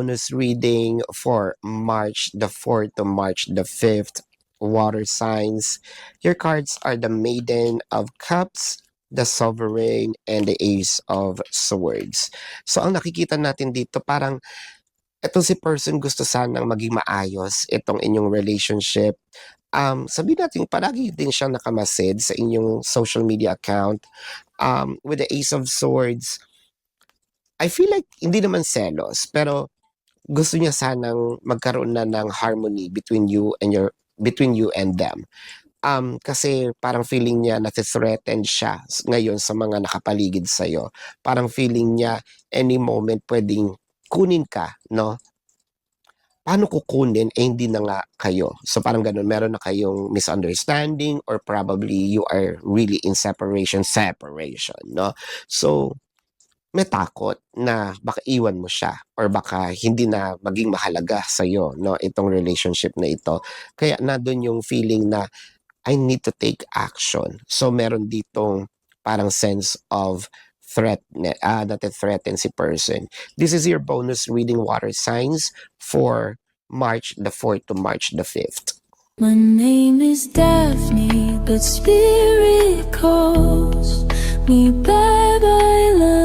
bonus reading for March the 4th to March the 5th. Water signs. Your cards are the Maiden of Cups, the Sovereign, and the Ace of Swords. So ang nakikita natin dito parang etong si person gusto sanang maging maayos itong inyong relationship. Sabihin natin palagi din siyang nakamasid sa inyong social media account. With the Ace of Swords, I feel like hindi naman selos, pero gusto niya sanang magkaroon na ng harmony between you and them. Kasi parang feeling niya nati-threatened siya ngayon sa mga nakapaligid sa'yo. Parang feeling niya any moment puwedeng kunin ka, 'no? Paano kukunin, eh, hindi na nga kayo. So parang gano'n, meron na kayong misunderstanding or probably you are really in separation, 'no? So may takot na baka iwan mo siya or baka hindi na maging mahalaga sa'yo 'no, itong relationship na ito. Kaya nandun yung feeling na, "I need to take action." So meron ditong parang sense of nate-threaten si person. This is your bonus reading, water signs, for March the 4th to March the 5th. My name is Daphne, but spirit calls me bye bye love.